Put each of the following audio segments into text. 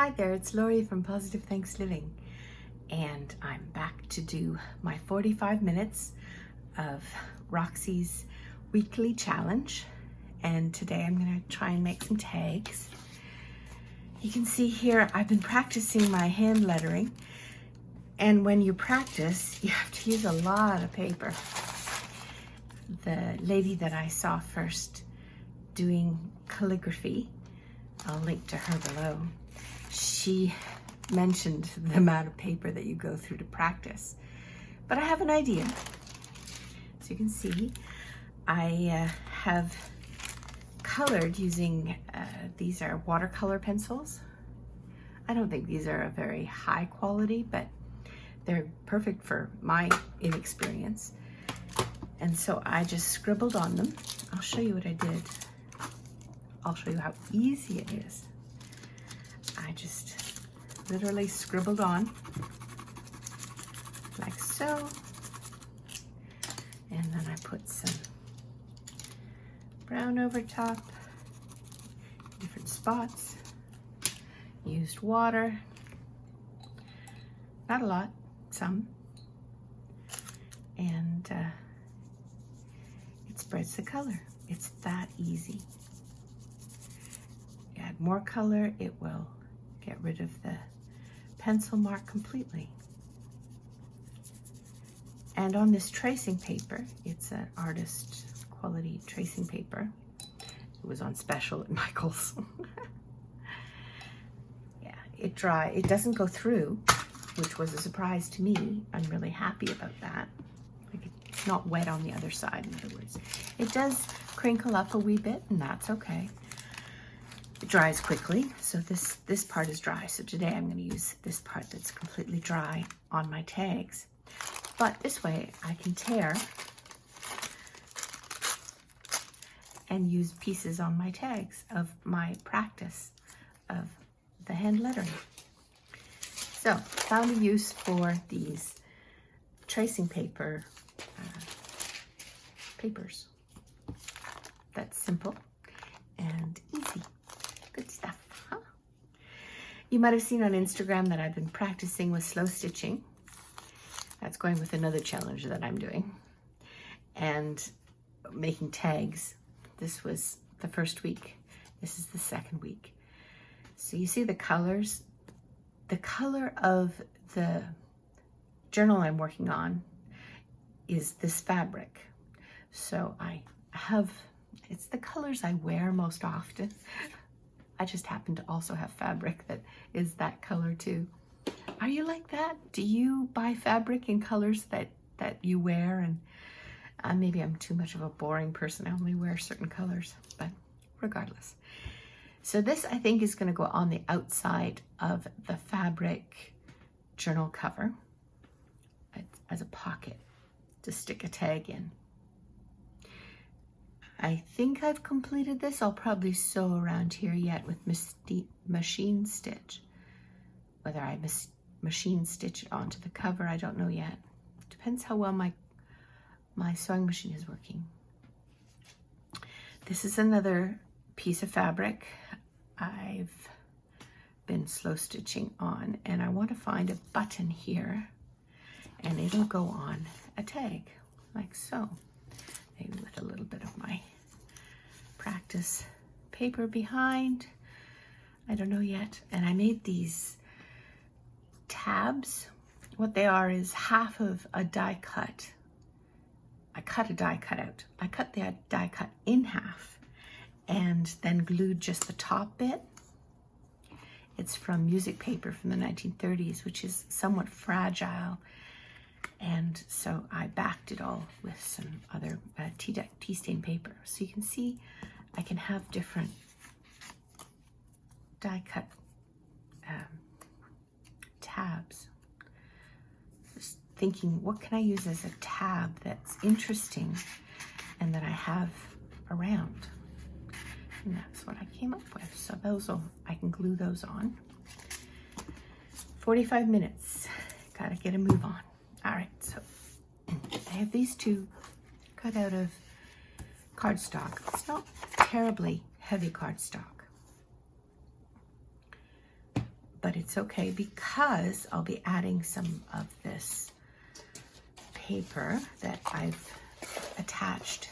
Hi there, it's Lori from Positive Thanks Living, and I'm back to do my 45 minutes of Roxy's weekly challenge. And today I'm going to try and make some tags. You can see here I've been practicing my hand lettering, and when you practice you have to use a lot of paper. The lady that I saw first doing calligraphy, I'll link to her below, she mentioned the amount of paper that you go through to practice. But I have an idea. So you can see I have colored using, these are watercolor pencils. I don't think these are a very high quality, but they're perfect for my inexperience. And so I just scribbled on them. I'll show you what I did. I'll show you how easy it is. I just literally scribbled on like so, and then I put some brown over top, different spots, used water, not a lot, some, and it spreads the color. It's that easy. Add more color, it will get rid of the pencil mark completely. And on this tracing paper, it's an artist quality tracing paper. It was on special at Michael's. Yeah, it doesn't go through, which was a surprise to me. I'm really happy about that. Like, it's not wet on the other side, in other words. It does crinkle up a wee bit, and that's okay. It dries quickly, so this part is dry. So today I'm going to use this part that's completely dry on my tags. But this way I can tear and use pieces on my tags of my practice of the hand lettering. So found a use for these tracing papers. That's simple and easy. Good stuff, huh? You might have seen on Instagram that I've been practicing with slow stitching. That's going with another challenge that I'm doing. And making tags. This was the first week. This is the second week. So you see the colors. The color of the journal I'm working on is this fabric. So I have, it's the colors I wear most often. I just happen to also have fabric that is that color too. Are you like that? Do you buy fabric in colors that you wear? And maybe I'm too much of a boring person. I only wear certain colors, but regardless. So this, I think, is going to go on the outside of the fabric journal cover as a pocket to stick a tag in. I think I've completed this. I'll probably sew around here yet with machine stitch. Whether I machine stitch it onto the cover, I don't know yet. Depends how well my sewing machine is working. This is another piece of fabric I've been slow stitching on, and I want to find a button here, and it'll go on a tag like so. Maybe with a little bit of my practice paper behind. I don't know yet. And I made these tabs. What they are is half of a die cut. I cut a die cut out. I cut the die cut in half and then glued just the top bit. It's from music paper from the 1930s, which is somewhat fragile. And so I backed it all with some other tea stain paper. So you can see I can have different die cut tabs. Just thinking, what can I use as a tab that's interesting and that I have around? And that's what I came up with. So I can glue those on. 45 minutes. Gotta get a move on. All right, so I have these two cut out of cardstock. It's not terribly heavy cardstock, but it's okay because I'll be adding some of this paper that I've attached.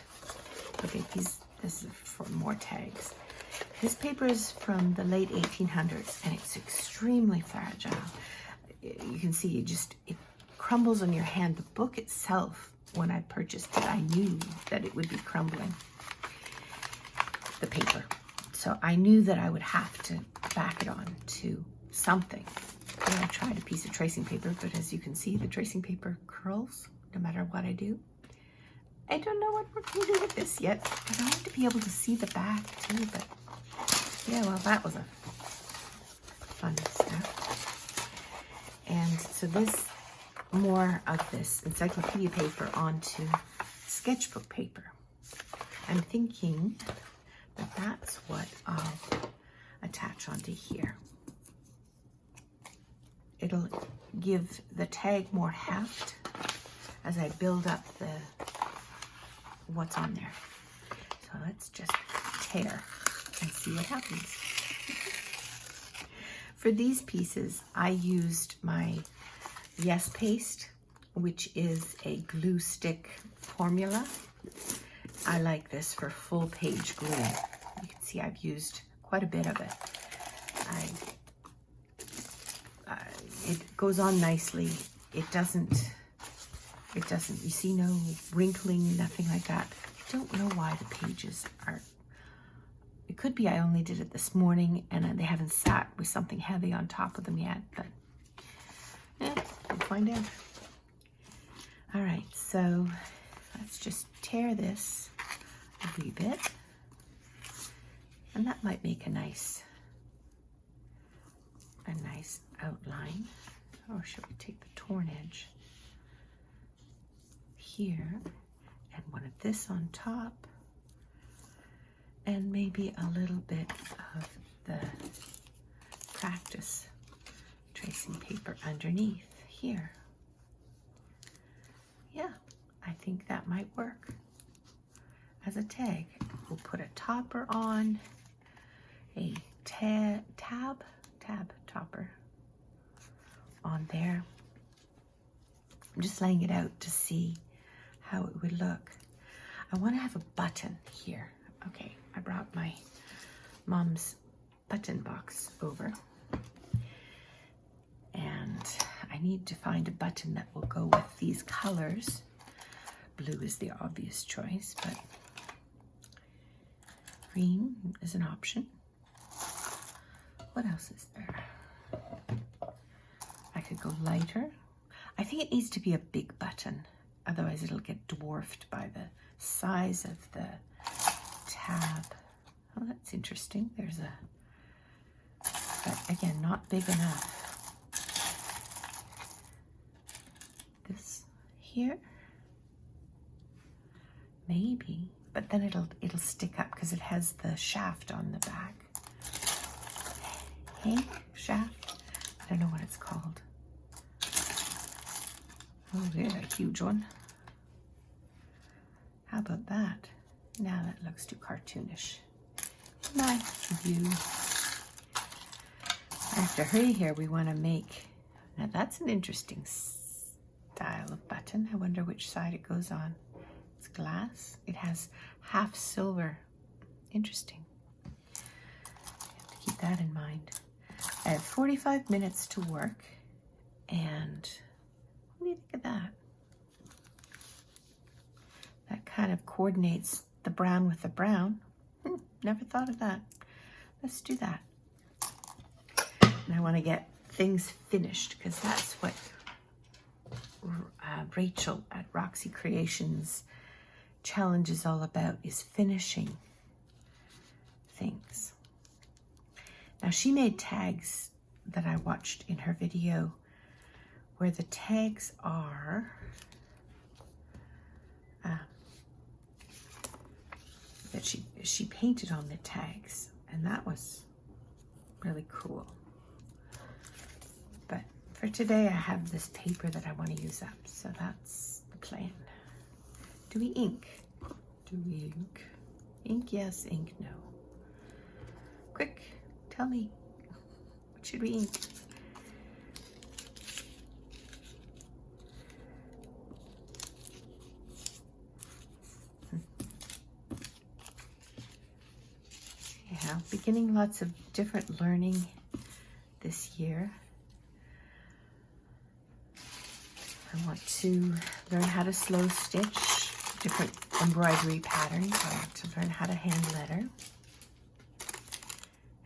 Okay, this is for more tags. This paper is from the late 1800s and it's extremely fragile. You can see it crumbles on your hand. The book itself, when I purchased it, I knew that it would be crumbling, the paper. So I knew that I would have to back it on to something. And I tried a piece of tracing paper, but as you can see, the tracing paper curls no matter what I do. I don't know what we're going to do with this yet. I want to be able to see the back too, but yeah, well, that was a fun step. And so more of this encyclopedia paper onto sketchbook paper. I'm thinking that that's what I'll attach onto here. It'll give the tag more heft as I build up what's on there. So let's just tear and see what happens. For these pieces, I used my Yes Paste, which is a glue stick formula. I like this for full page glue. You can see I've used quite a bit of it. It goes on nicely. It doesn't, you see, no wrinkling, nothing like that. I don't know why the pages are, it could be I only did it this morning and they haven't sat with something heavy on top of them yet, but yeah, we'll find out. All right, so let's just tear this a wee bit, and that might make a nice outline. Or should we take the torn edge here and one of this on top, and maybe a little bit of the practice tracing paper underneath here. Yeah, I think that might work as a tag. We'll put a topper on, a tab topper on there. I'm just laying it out to see how it would look. I want to have a button here. Okay, I brought my mom's button box over, and I need to find a button that will go with these colors. Blue is the obvious choice, but green is an option. What else is there? I could go lighter. I think it needs to be a big button, otherwise it'll get dwarfed by the size of the tab. Oh, that's interesting. There's but again, not big enough. This here, maybe, but then it'll stick up because it has the shaft on the back. Hank shaft? I don't know what it's called. Oh, there's a huge one. How about that? Now that looks too cartoonish. Nice view. I have to hurry here. We want to make, now that's an interesting style of button. I wonder which side it goes on. It's glass. It has half silver. Interesting. Have to keep that in mind. I have 45 minutes to work, and what do you think of that? That kind of coordinates the brown with the brown. Never thought of that. Let's do that. And I want to get things finished because that's what Rachel at Roxy Creations challenge is all about, is finishing things. Now, she made tags that I watched in her video where the tags are that she painted on the tags, and that was really cool. But for today, I have this paper that I want to use up, so that's the plan. Do we ink? Do we ink? Ink yes, ink no. Quick, tell me what should we ink? Yeah, beginning lots of different learning this year. I want to learn how to slow stitch different embroidery patterns. I want to learn how to hand letter.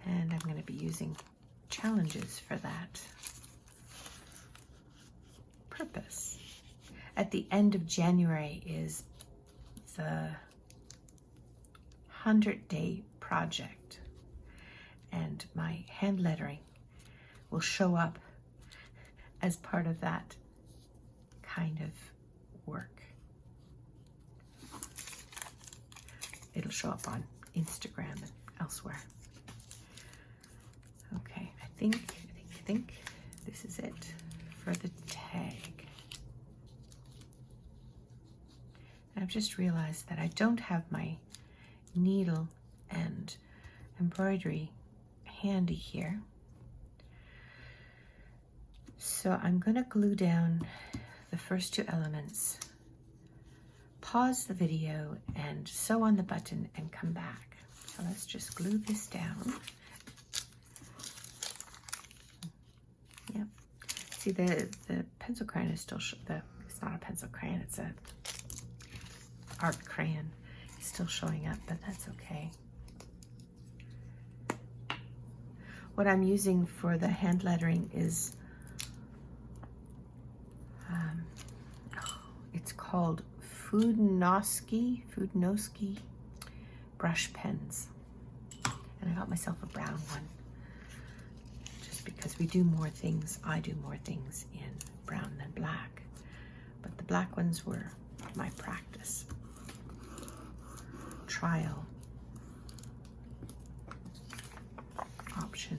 And I'm going to be using challenges for that purpose. At the end of January is the 100-day project, and my hand lettering will show up as part of that kind of work. It'll show up on Instagram and elsewhere. Okay, I think this is it for the tag. I've just realized that I don't have my needle and embroidery handy here. So I'm going to glue down the first two elements, pause the video and sew on the button and come back. So let's just glue this down. Yep. See, the pencil crayon is still, it's not a pencil crayon, it's a art crayon. It's still showing up, but that's okay. What I'm using for the hand lettering is, it's called Foodnoski brush pens. And I got myself a brown one, just because we do more things, I do more things in brown than black. But the black ones were my practice. Trial option.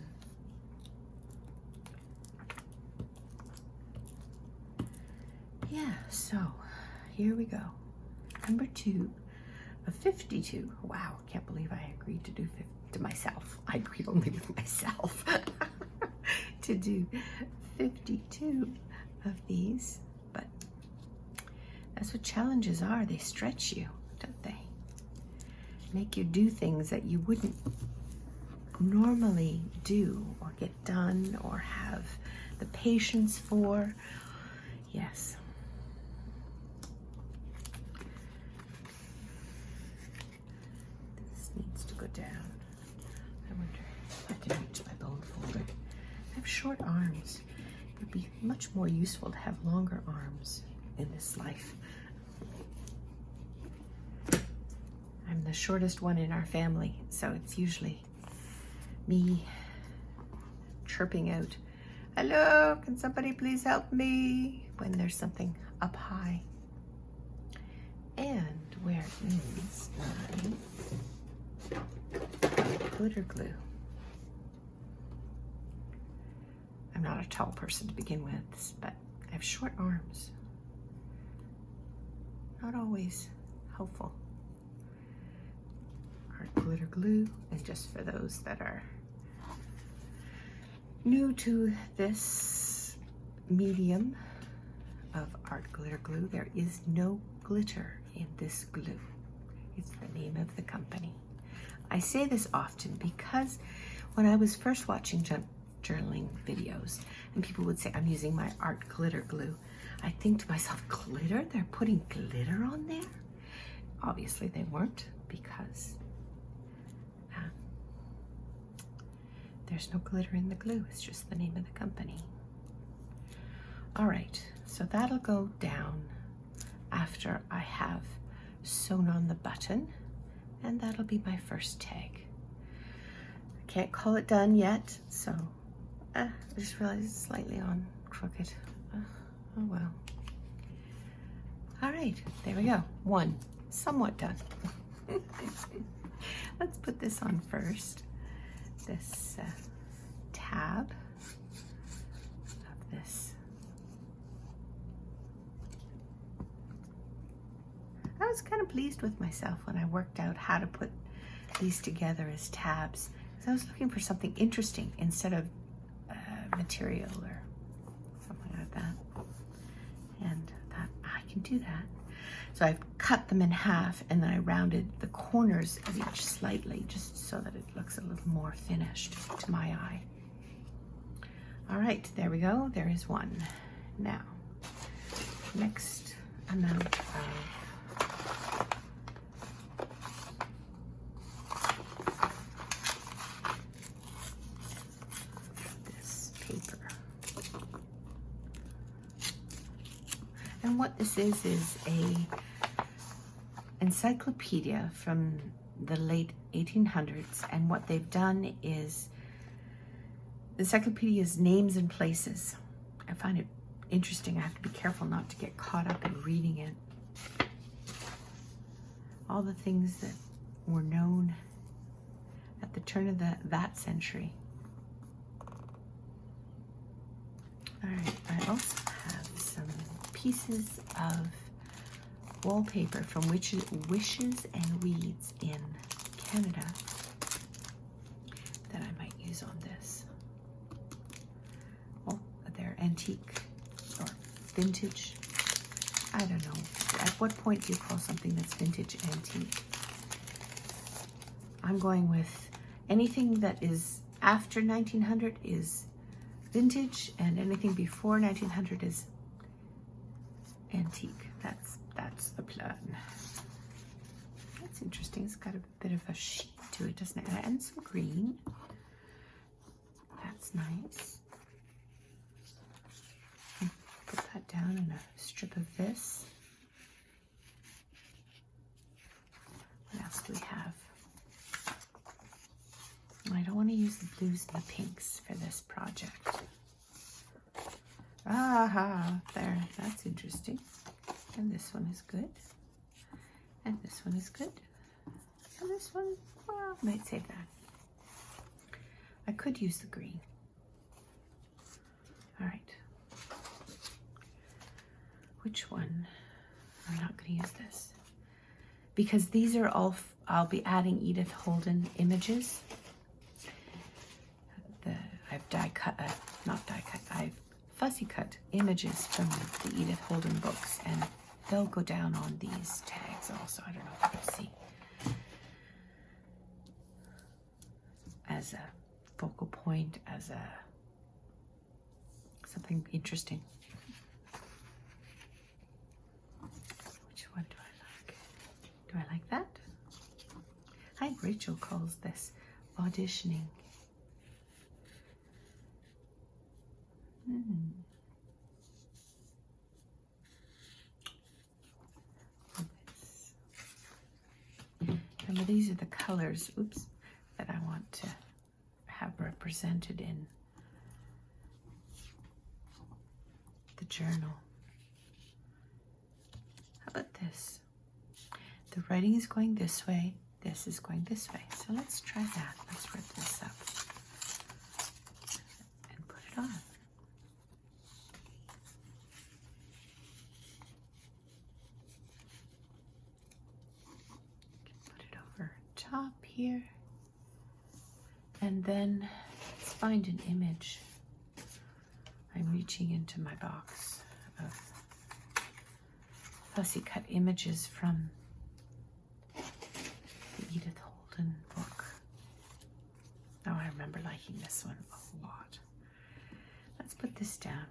Yeah, so here we go. Number 2 of 52. Wow, I can't believe I agreed to do to myself. I agreed only with myself to do 52 of these, but that's what challenges are. They stretch you, don't they? Make you do things that you wouldn't normally do or get done or have the patience for. Yes. This needs to go down. I wonder if I can reach my bone folder. I have short arms. It would be much more useful to have longer arms in this life. I'm the shortest one in our family, so it's usually me chirping out, "Hello, can somebody please help me?" when there's something up high. And where is my glitter glue? I'm not a tall person to begin with, but I have short arms. Not always helpful. Art glitter glue, and just for those that are new to this medium of art glitter glue, there is no glitter in this glue. It's the name of the company. I say this often because when I was first watching journaling videos and people would say, "I'm using my art glitter glue," I think to myself, glitter? They're putting glitter on there? Obviously they weren't, because there's no glitter in the glue. It's just the name of the company. All right, so that'll go down after I have sewn on the button, and that'll be my first tag. I can't call it done yet, so I just realized it's slightly on crooked. Oh well. All right, there we go. One, somewhat done. Let's put this on first. This tab of this. I was kind of pleased with myself when I worked out how to put these together as tabs, because I was looking for something interesting instead of material or something like that. And I thought, I can do that. So I've cut them in half, and then I rounded the corners of each slightly, just so that it looks a little more finished to my eye. All right, there we go. There is one. Now, next amount of this paper. And what this is a encyclopedia from the late 1800s, and what they've done is the encyclopedia is names and places. I find it interesting. I have to be careful not to get caught up in reading it. All the things that were known at the turn of that century. All right, I also have some pieces of wallpaper from Wishes and Weeds in Canada that I might use on this. Oh, they're antique or vintage. I don't know. At what point do you call something that's vintage antique? I'm going with anything that is after 1900 is vintage, and anything before 1900 is antique. That's the plan. That's interesting. It's got a bit of a sheet to it, doesn't it? And some green. That's nice. Put that down in a strip of this. What else do we have? I don't want to use the blues and the pinks for this project. Aha, there, that's interesting. And this one is good. And this one is good. And this one, well, I might save that. I could use the green. All right. Which one? I'm not going to use this. Because these are all, I'll be adding Edith Holden images. I've I've fussy cut images from the Edith Holden books, and they'll go down on these tags also. I don't know if you'll see. As a focal point, as a something interesting. Which one do I like? Do I like that? Hi, Rachel calls this auditioning. Remember, these are the colors, oops, that I want to have represented in the journal. How about this? The writing is going this way, this is going this way. So let's try that. Let's rip this up and put it on. Top here, and then let's find an image. I'm reaching into my box of fussy cut images from the Edith Holden book. Oh, I remember liking this one a lot. Let's put this down.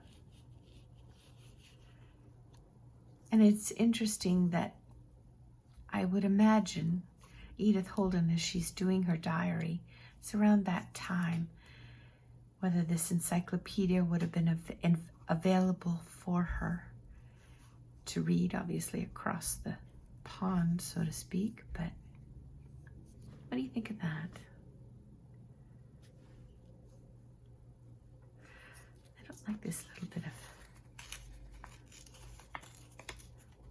And it's interesting that I would imagine Edith Holden, as she's doing her diary, it's around that time, whether this encyclopedia would have been available for her to read, obviously across the pond, so to speak. But what do you think of that? I don't like this little bit of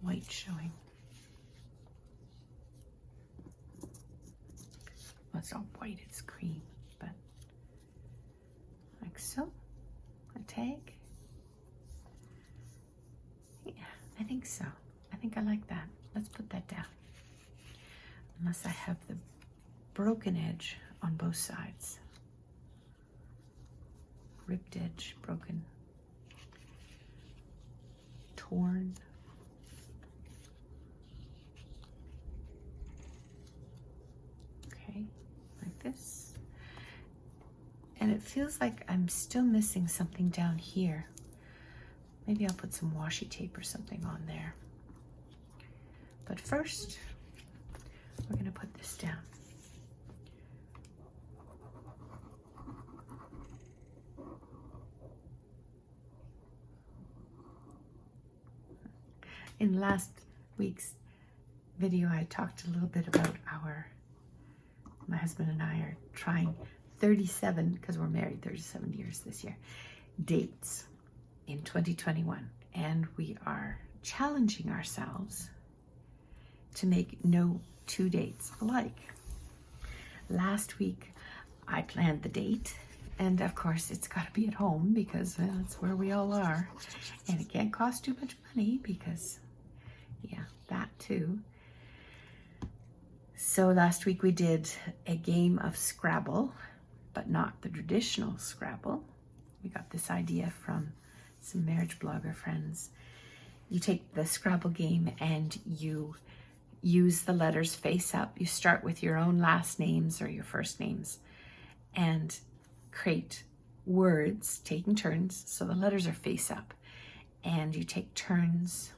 white showing. Well, it's not white, it's cream, but like so. A tag. Yeah, I think so. I think I like that. Let's put that down. Unless I have the broken edge on both sides. ripped edge, broken, torn. Okay, like this. And it feels like I'm still missing something down here. Maybe I'll put some washi tape or something on there. But first, we're going to put this down. In last week's video, I talked a little bit about my husband and I are trying 37, because we're married 37 years this year, dates in 2021. And we are challenging ourselves to make no 2 dates alike. Last week, I planned the date. And of course, it's got to be at home because that's where we all are. And it can't cost too much money because, yeah, that too. So last week we did a game of Scrabble, but not the traditional Scrabble. We got this idea from some marriage blogger friends. You take the Scrabble game and you use the letters face up. You start with your own last names or your first names and create words, taking turns, so the letters are face up, and you take turns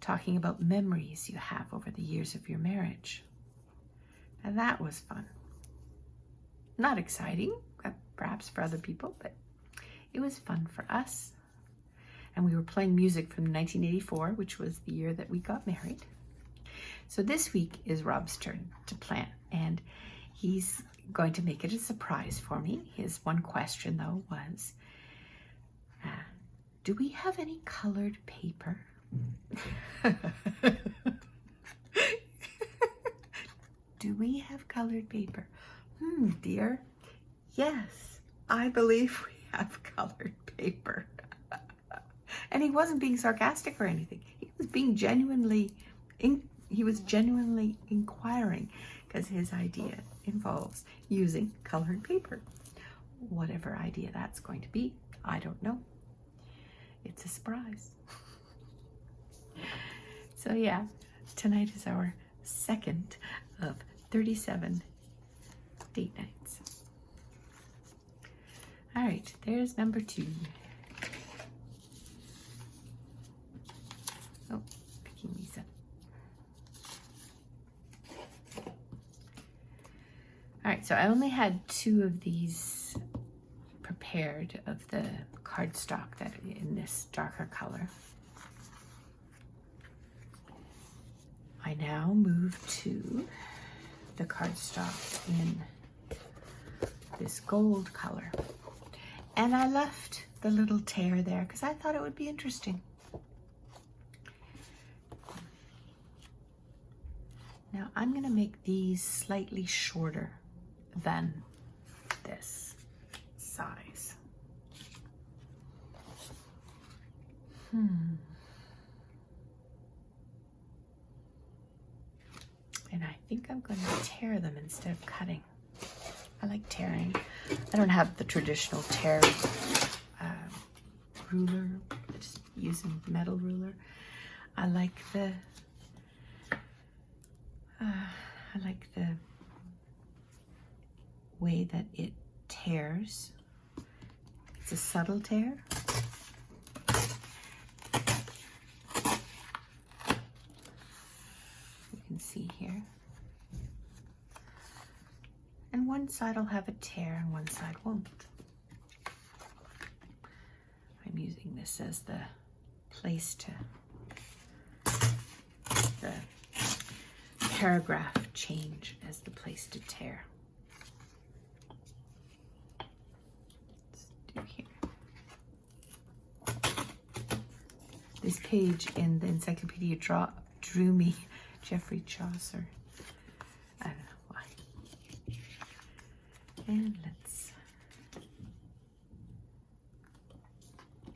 talking about memories you have over the years of your marriage. And that was fun. Not exciting, perhaps for other people, but it was fun for us. And we were playing music from 1984, which was the year that we got married. So this week is Rob's turn to plan, and he's going to make it a surprise for me. His one question, though, was, do we have any colored paper? Do we have colored paper? Dear, yes, I believe we have colored paper. And he wasn't being sarcastic or anything. He was being genuinely inquiring, because his idea involves using colored paper. Whatever idea that's going to be, I don't know. It's a surprise. So yeah, tonight is our second of 37 date nights. All right, there's number 2. Oh, picking these up. All right, so I only had 2 of these prepared of the cardstock that in this darker color. I now move to the cardstock in this gold color. And I left the little tear there because I thought it would be interesting. Now I'm going to make these slightly shorter than this size. And I think I'm going to tear them instead of cutting. I like tearing. I don't have the traditional tear ruler, just using metal ruler. I like the way that it tears. It's a subtle tear. You can see here. And one side will have a tear and one side won't. I'm using this as the place to, the paragraph change as the place to tear. Let's do here. This page in the encyclopedia drew me Geoffrey Chaucer. I don't know why. And let's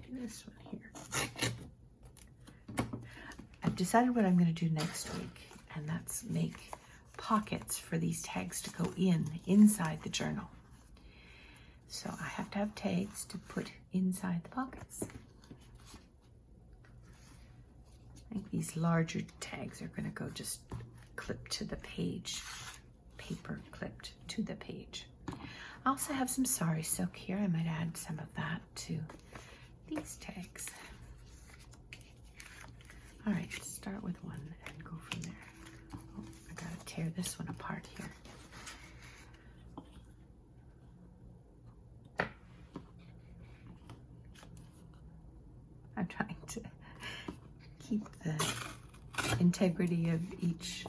do this one here. I've decided what I'm going to do next week, and that's make pockets for these tags to go inside the journal. So I have to have tags to put inside the pockets. I think these larger tags are going to go just clipped to the page, paper clipped to the page. I also have some sari silk here. I might add some of that to these tags. All right, start with one and go from there. Oh, I gotta tear this one apart here. I'm trying to keep the integrity of each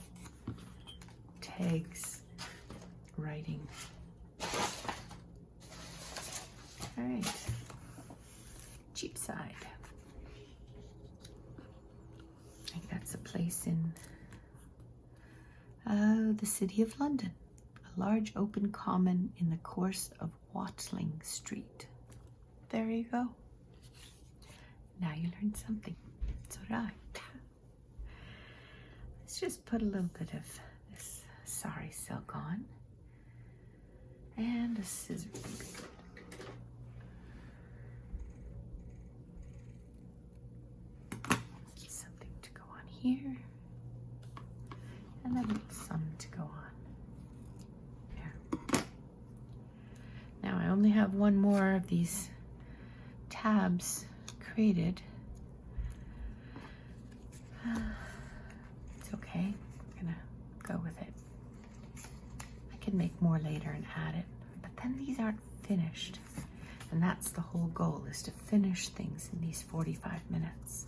tag's writing. All right, Cheapside. I think that's a place in the city of London. A large open common in the course of Watling Street. There you go. Now you learned something. So did I. Let's just put a little bit of this sari silk on. And a scissor would be good. Something to go on here. And then some to go on there. Now I only have one more of these tabs created. It's okay. I'm gonna go with it. I can make more later and add it, but then these aren't finished. And that's the whole goal, is to finish things in these 45 minutes.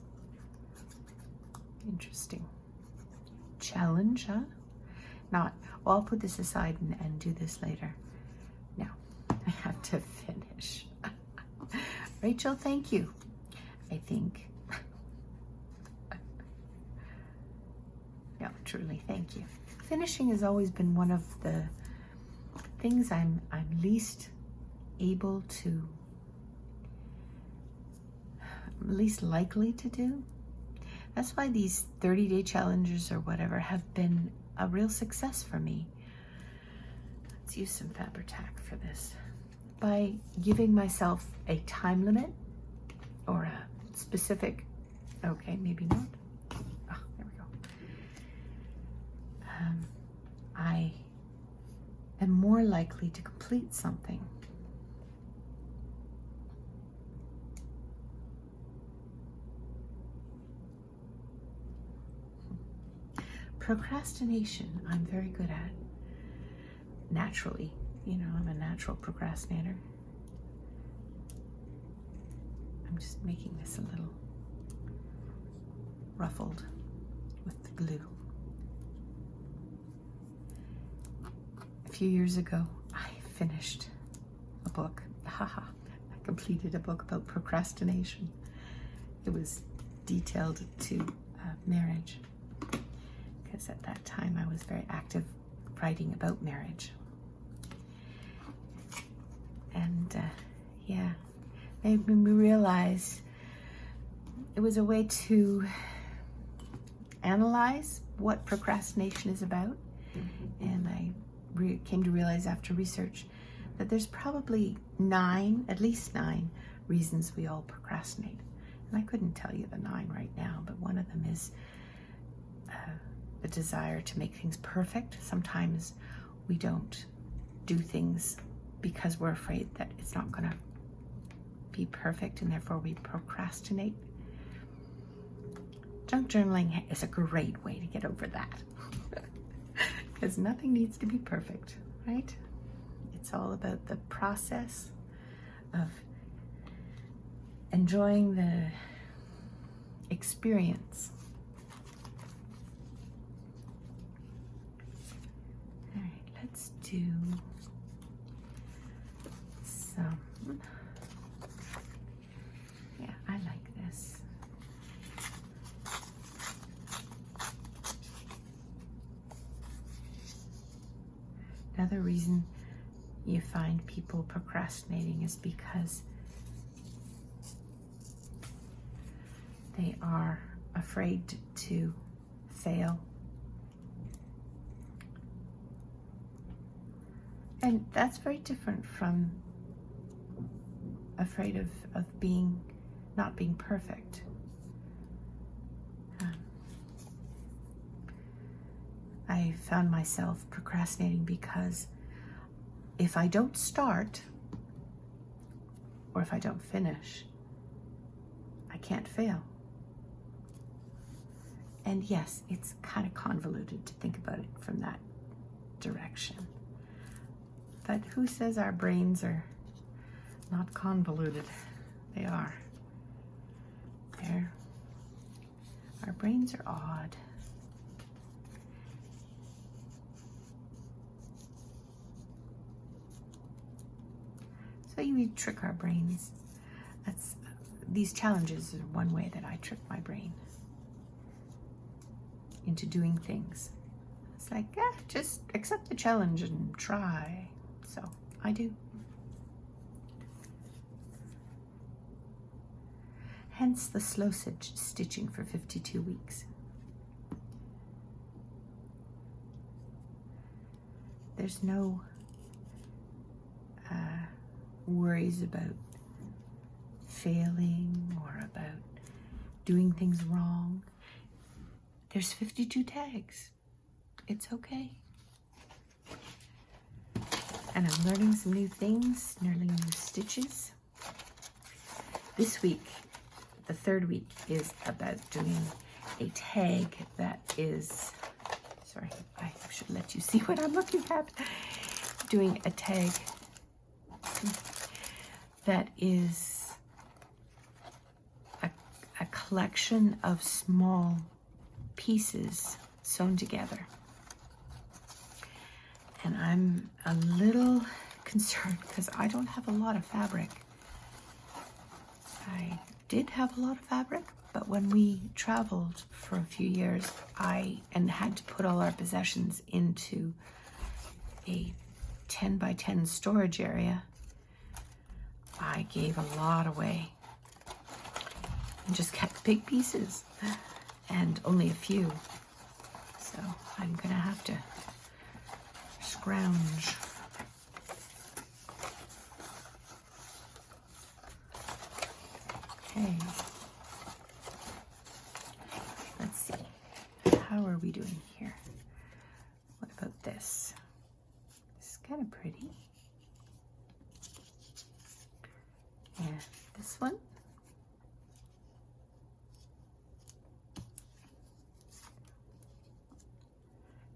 Interesting. Challenge, huh? Not, well, I'll put this aside and do this later. No, I have to finish. Rachel, thank you. I think. No, truly, thank you. Finishing has always been one of the things I'm least able to, least likely to do. That's why these 30-day challenges or whatever have been a real success for me. Let's use some Fabri-Tac for this. By giving myself a time limit or a specific, okay, maybe not. Oh, there we go. I am more likely to complete something. Procrastination, I'm very good at. Naturally, you know, I'm a natural procrastinator. I'm just making this a little ruffled with the glue. A few years ago, I finished a book. Haha, I completed a book about procrastination. It was detailed to marriage, because at that time I was very active writing about marriage. And yeah, made me realize it was a way to analyze what procrastination is about. And I came to realize after research that there's probably at least nine reasons we all procrastinate. And I couldn't tell you the 9 right now, but one of them is the desire to make things perfect. Sometimes we don't do things because we're afraid that it's not going to be perfect, and therefore we procrastinate. Junk journaling is a great way to get over that. Because nothing needs to be perfect, right? It's all about the process of enjoying the experience. All right, let's do some, yeah, I like this. Another reason you find people procrastinating is because they are afraid to fail. And that's very different from afraid of not being perfect. I found myself procrastinating because if I don't start, or if I don't finish, I can't fail. And yes, it's kind of convoluted to think about it from that direction. But who says our brains are not convoluted? They are. Our brains are odd. So we trick our brains. These challenges are one way that I trick my brain into doing things. It's like, just accept the challenge and try. So I do. Hence the slow stitching for 52 weeks. There's no worries about failing or about doing things wrong. There's 52 tags. It's okay. And I'm learning some new things, learning new stitches. This week, the third week, is about doing a tag that is, sorry, I should let you see what I'm looking at. Doing a tag that is a collection of small pieces sewn together. And I'm a little concerned because I don't have a lot of fabric. I did have a lot of fabric, but when we traveled for a few years, and had to put all our possessions into a 10 by 10 storage area, I gave a lot away and just kept big pieces and only a few. So I'm gonna have to scrounge. Okay. Let's see. How are we doing here? What about this? This is kind of pretty. And this one.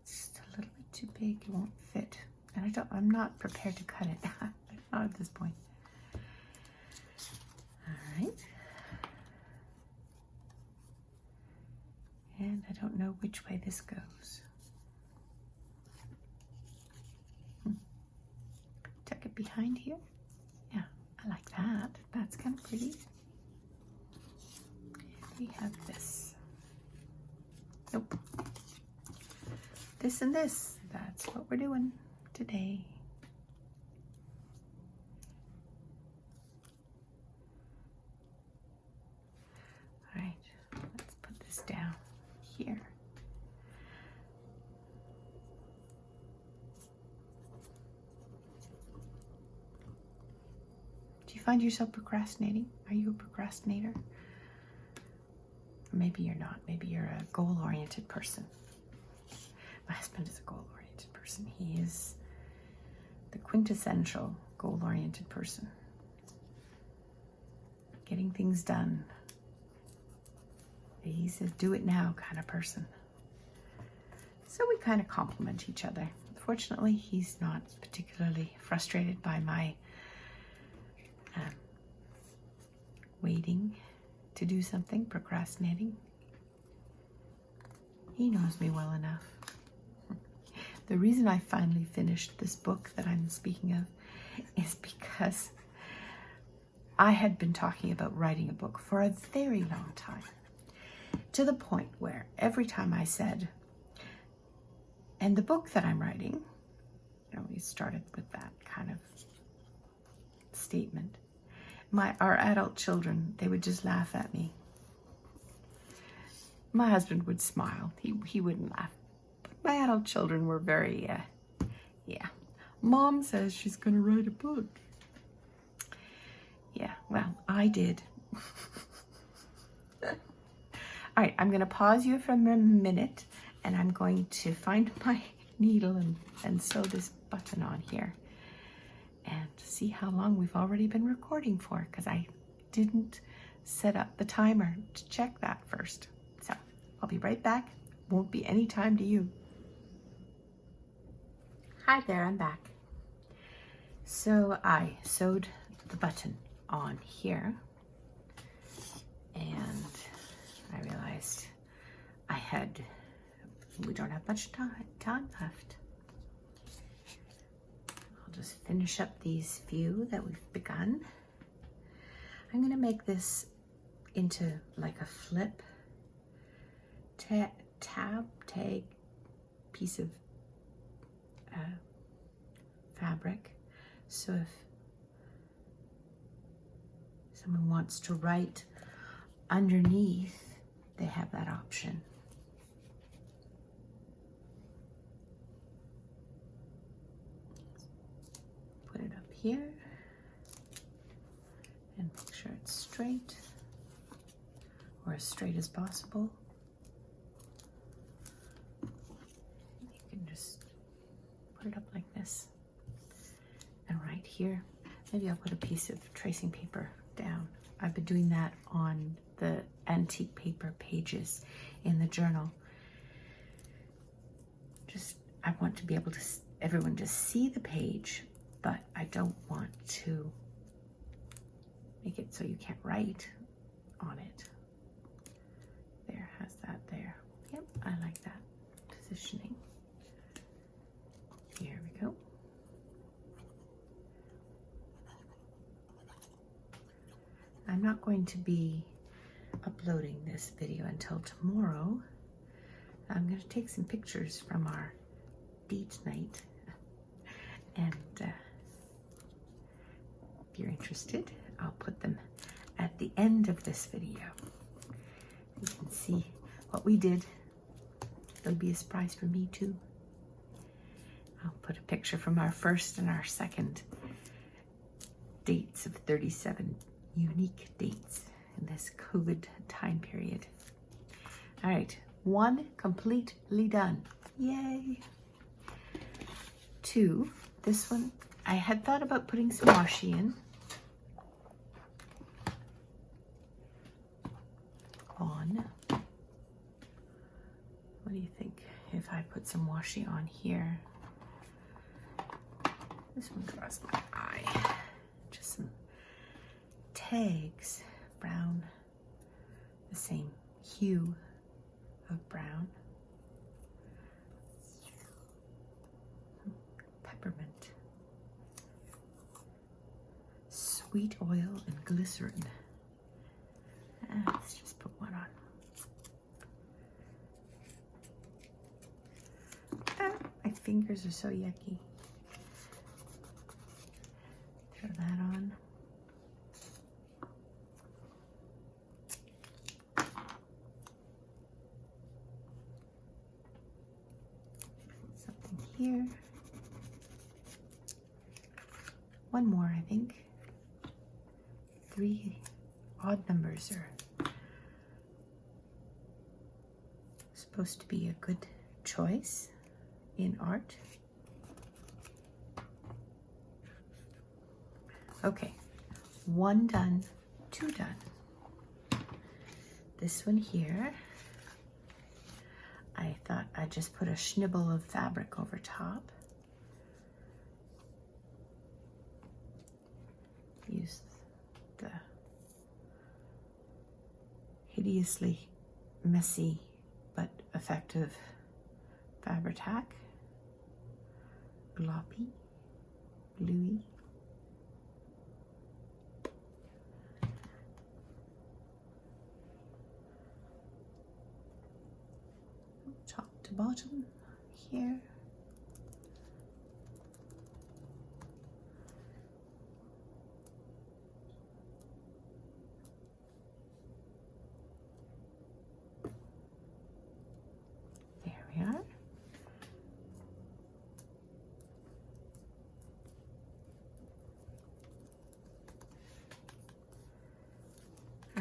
Just a little bit too big, it won't fit. And I'm not prepared to cut it. Not at this point. All right. And I don't know which way this goes. Tuck it behind here. Yeah, I like that. That's kind of pretty. We have this. Nope. This and this. That's what we're doing today. All right, let's put this down here. Do you find yourself procrastinating? Are you a procrastinator? Or maybe you're not. Maybe you're a goal-oriented person. My husband is a goal-oriented person. He is the quintessential goal-oriented person. Getting things done. He's a do-it-now kind of person. So we kind of complement each other. Fortunately, he's not particularly frustrated by my waiting to do something, procrastinating. He knows me well enough. The reason I finally finished this book that I'm speaking of is because I had been talking about writing a book for a very long time, to the point where every time I said, and the book that I'm writing, we started with that kind of statement. Our adult children, they would just laugh at me. My husband would smile. He wouldn't laugh. But my adult children were very, yeah. Mom says she's going to write a book. Yeah, well, I did. All right, I'm going to pause you for a minute, and I'm going to find my needle and sew this button on here and see how long we've already been recording for, because I didn't set up the timer to check that first. So I'll be right back. Won't be any time to you. Hi there, I'm back. So I sewed the button on here, and I realized we don't have much time left. I'll just finish up these few that we've begun. I'm going to make this into like a flip tag piece of fabric. So if someone wants to write underneath, they have that option. Put it up here and make sure it's straight, or as straight as possible. You can just put it up like this. And right here, maybe I'll put a piece of tracing paper down. I've been doing that on the antique paper pages in the journal. I want to be able to, everyone to see the page, but I don't want to make it so you can't write on it. There, has that there. Yep, I like that positioning. Here we go. I'm not going to be uploading this video until tomorrow. I'm going to take some pictures from our date night, and if you're interested, I'll put them at the end of this video. You can see what we did. It'll be a surprise for me too. I'll put a picture from our first and our second dates of 37 unique dates in this COVID time period. All right, one completely done. Yay. Two, this one, I had thought about putting some washi in. On. What do you think if I put some washi on here? This one draws my eye. Just some tags, brown, the same hue of brown. Peppermint, sweet oil, and glycerin. Let's just put one on. My fingers are so yucky. Throw that on. Something here. One more, I think. 3 odd numbers are supposed to be a good choice in art. Okay, 1 done, 2 done. This one here, I thought I'd just put a schnibble of fabric over top. Use the hideously messy but effective Fabri-Tac, gloppy, gluey. Top to bottom here.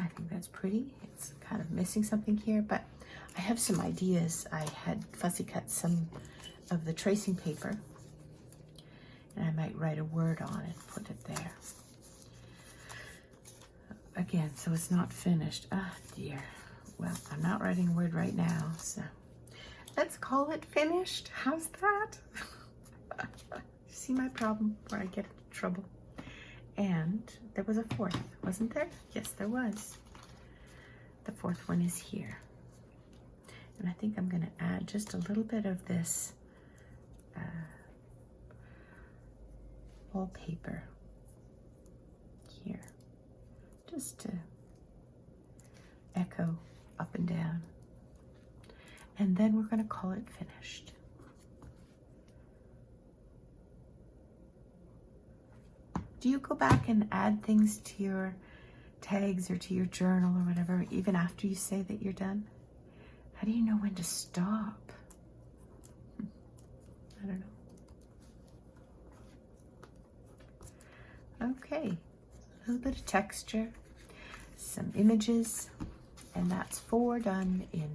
I think that's pretty. It's kind of missing something here, but I have some ideas. I had fussy cut some of the tracing paper, and I might write a word on it, put it there. Again, so it's not finished. Ah, dear. Well, I'm not writing a word right now, so let's call it finished. How's that? See my problem where I get into trouble? And there was a fourth, wasn't there? Yes, there was. The fourth one is here. And I think I'm going to add just a little bit of this wallpaper here, just to echo up and down. And then we're going to call it finished. Do you go back and add things to your tags or to your journal or whatever, even after you say that you're done? How do you know when to stop? I don't know. Okay, a little bit of texture, some images, and that's 4 done in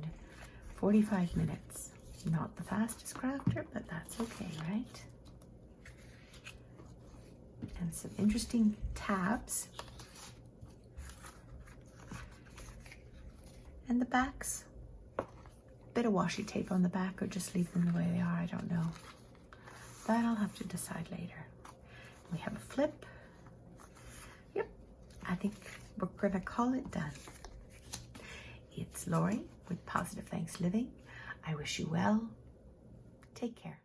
45 minutes. Not the fastest crafter, but that's okay, right? And some interesting tabs. And the backs, bit of washi tape on the back, or just leave them the way they are, I don't know. That I'll have to decide later. We have a flip. Yep, I think we're gonna call it done. It's Lori with Positive Thanks Living. I wish you well. Take care.